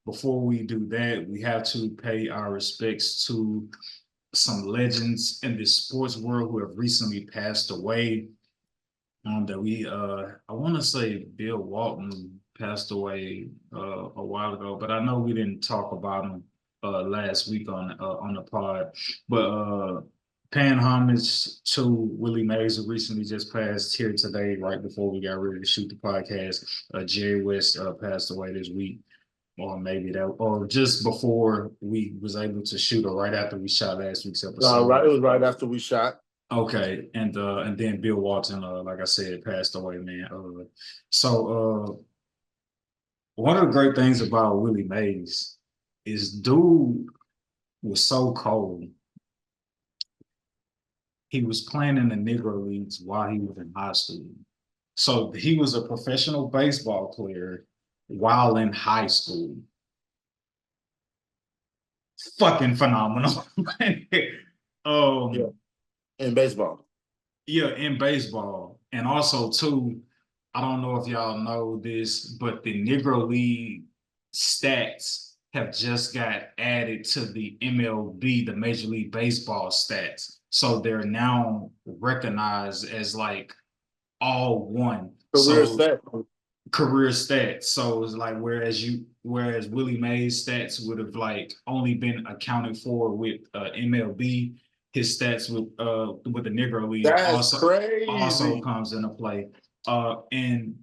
before we do that, we have to pay our respects to some legends in the sports world who have recently passed away. That we I want to say Bill Walton passed away a while ago, but I know we didn't talk about him last week on the pod. But paying homage to Willie Mays, who recently just passed here today, right before we got ready to shoot the podcast. Jerry West passed away this week, or maybe that, or just before we was able to shoot, or right after we shot last week's episode. Right, it was right after we shot. Okay, and then Bill Walton, like I said, passed away, man. So one of the great things about Willie Mays is dude was so cold. He was playing in the Negro Leagues while he was in high school. So he was a professional baseball player while in high school. Fucking phenomenal. Yeah, in baseball. Yeah, in baseball. And also, too, I don't know if y'all know this, but the Negro League stats have just got added to the MLB, the Major League Baseball stats. So they're now recognized as like all one. Career stats. So it's like whereas Willie Mays stats would have like only been accounted for with MLB, his stats with the Negro League also comes into play. And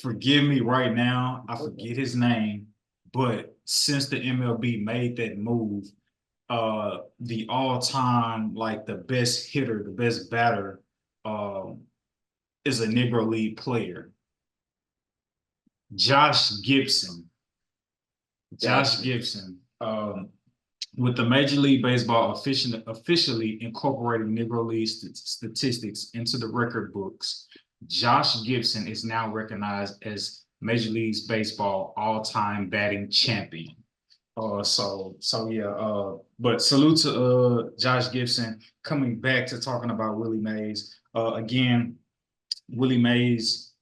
forgive me right now, I forget his name, but since the MLB made that move, the all-time like the best hitter, the best batter, is a Negro League player. Josh Gibson. With the Major League Baseball officially incorporating Negro League statistics into the record books, Josh Gibson is now recognized as Major League Baseball all-time batting champion. But salute to Josh Gibson. Coming back to talking about Willie Mays. Again, Willie Mays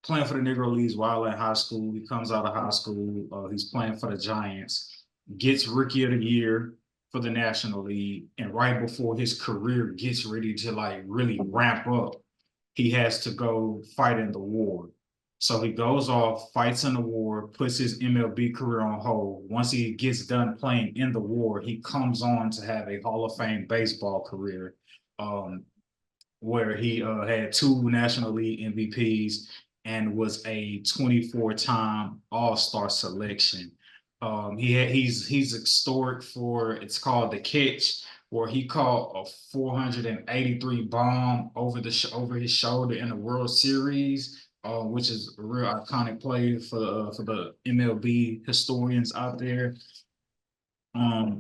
playing for the Negro Leagues while in high school. He comes out of high school. He's playing for the Giants, gets Rookie of the Year for the National League. And right before his career gets ready to like really ramp up, he has to go fight in the war. So he goes off, fights in the war, puts his MLB career on hold. Once he gets done playing in the war, he comes on to have a Hall of Fame baseball career, where he had 2 National League MVPs and was a 24-time All-Star selection. He's historic for, it's called the catch, where he caught a 483 bomb over his shoulder in the World Series, which is a real iconic play for the MLB historians out there.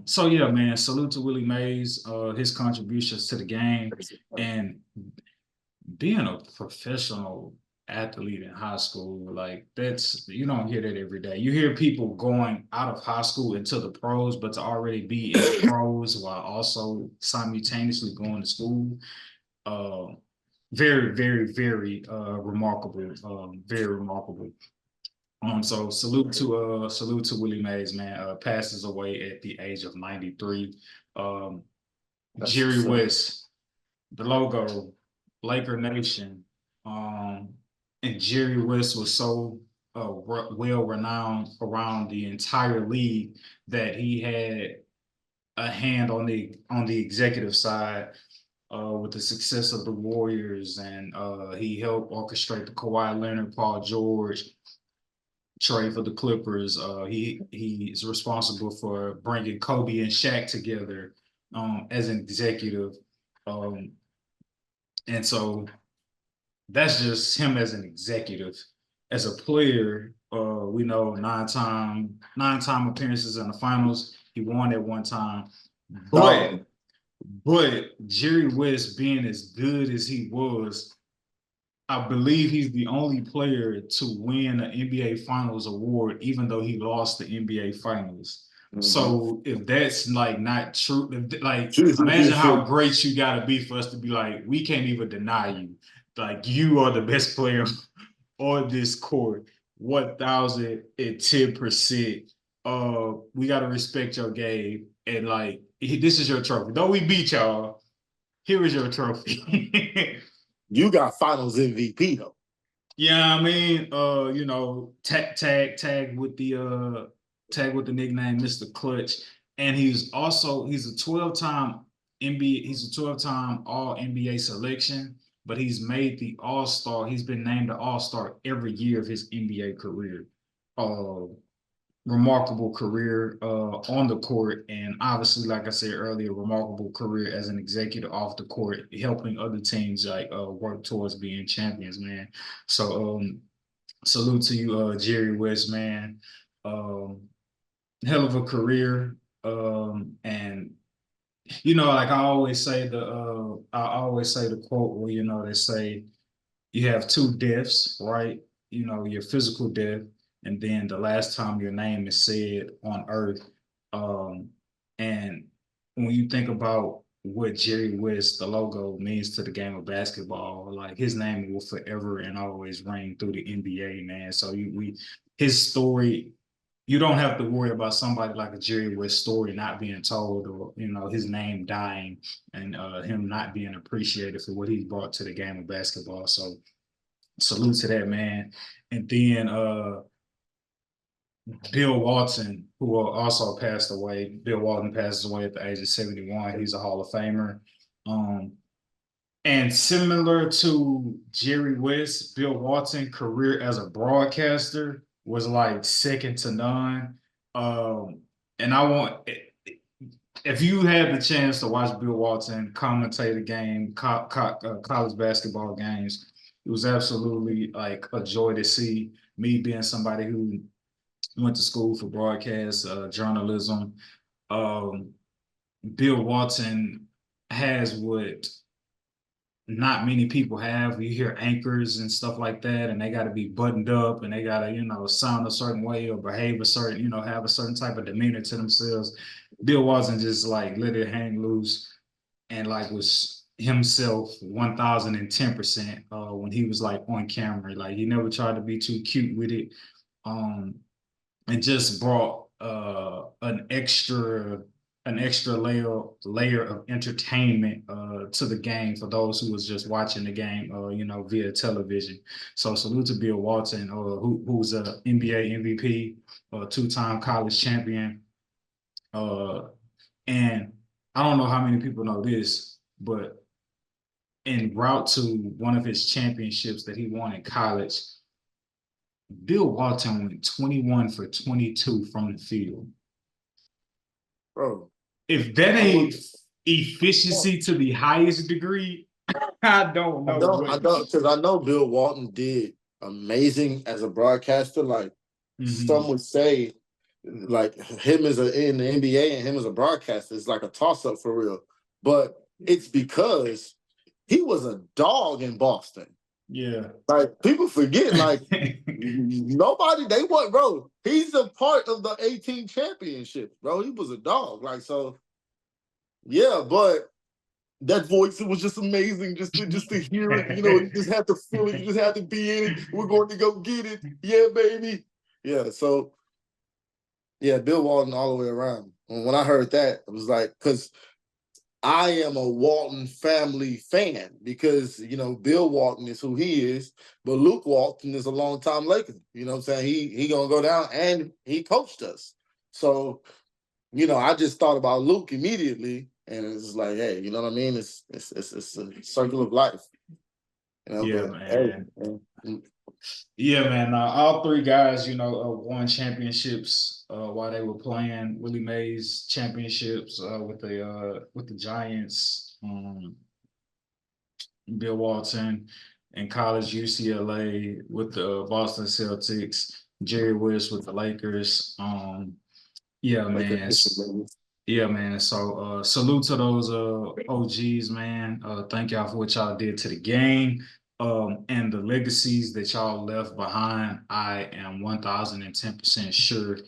So yeah, man, salute to Willie Mays, his contributions to the game, and being a professional athlete in high school, like you don't hear that every day. You hear people going out of high school into the pros, but to already be in the pros while also simultaneously going to school, very, very, very remarkable. Very remarkable. So salute to Willie Mays, man. Passes away at the age of 93. Jerry West, the logo, Laker Nation. And Jerry West was so well renowned around the entire league that he had a hand on the executive side with the success of the Warriors, and he helped orchestrate the Kawhi Leonard, Paul George trade for the Clippers. He is responsible for bringing Kobe and Shaq together as an executive, and so that's just him as an executive. As a player, we know 9-time appearances in the finals. He won at one time, but Jerry West, being as good as he was, I believe he's the only player to win an NBA Finals award, even though he lost the NBA Finals. Mm-hmm. So if that's like not true, imagine how great you got to be for us to be like, we can't even deny you. Like, you are the best player on this court, 1,010%. we gotta respect your game, and like this is your trophy. Though we beat y'all, here is your trophy. You got Finals MVP though. Yeah, I mean, tag with the nickname Mr. Clutch, and he's a 12-time NBA, he's a 12-time All NBA selection, but he's made the All Star. He's been named the All Star every year of his NBA career. Uh, Remarkable career on the court, and obviously, like I said earlier, remarkable career as an executive off the court, helping other teams like work towards being champions, man. So salute to you, Jerry West, man. Um, Hell of a career. And like I always say the quote where they say you have two deaths, right? Your physical death, and then the last time your name is said on earth. Um, and when you think about what Jerry West, the logo, means to the game of basketball, like his name will forever and always ring through the NBA, man. So his story, you don't have to worry about somebody like a Jerry West story not being told, or his name dying, and him not being appreciated for what he's brought to the game of basketball. So salute to that, man. And then Bill Walton, who also passed away. Bill Walton passes away at the age of 71. He's a Hall of Famer. And similar to Jerry West, Bill Walton's career as a broadcaster was like second to none. And if you had the chance to watch Bill Walton commentate a game, college basketball games, it was absolutely like a joy to see. Me being somebody who went to school for broadcast journalism, um, Bill Walton has what not many people have. You hear anchors and stuff like that, and they got to be buttoned up, and they got to sound a certain way or behave a certain have a certain type of demeanor to themselves. Bill Walton just like let it hang loose, and like was himself 1010% when he was like on camera. Like he never tried to be too cute with it. And just brought an extra layer of entertainment to the game for those who was just watching the game via television. So salute to Bill Walton, who's a NBA MVP, two-time college champion. And I don't know how many people know this, but en route to one of his championships that he won in college, Bill Walton went 21 for 22 from the field. Bro, If that ain't efficiency to the highest degree, I don't know. I don't, because I know Bill Walton did amazing as a broadcaster. Like some would say, like him in the NBA and him as a broadcaster is like a toss-up for real. But it's because he was a dog in Boston. Yeah. Like people forget, like nobody, they want, bro. He's a part of the 18 championship, bro. He was a dog. Like, so yeah, but that voice, it was just amazing just to hear it. You just have to feel it, you just have to be in it. We're going to go get it. Yeah, baby. Yeah, so yeah, Bill Walton all the way around. When I heard that, it was like, because I am a Walton family fan because, Bill Walton is who he is, but Luke Walton is a longtime Laker. You know what I'm saying? He going to go down, and he coached us. So, I just thought about Luke immediately, and it's like, hey, you know what I mean? It's a circle of life. Yeah, man. Yeah, man. All three guys, won championships while they were playing. Willie Mays championships with the Giants. Bill Walton in college, UCLA with the Boston Celtics. Jerry West with the Lakers. Yeah, man. Yeah, man. So salute to those OGs, man. Thank y'all for what y'all did to the game. And the legacies that y'all left behind, I am 1010% sure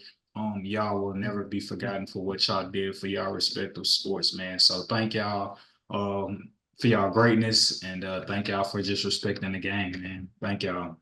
y'all will never be forgotten for what y'all did for y'all respective sports, man. So thank y'all for y'all greatness, and thank y'all for just respecting the game, man. Thank y'all.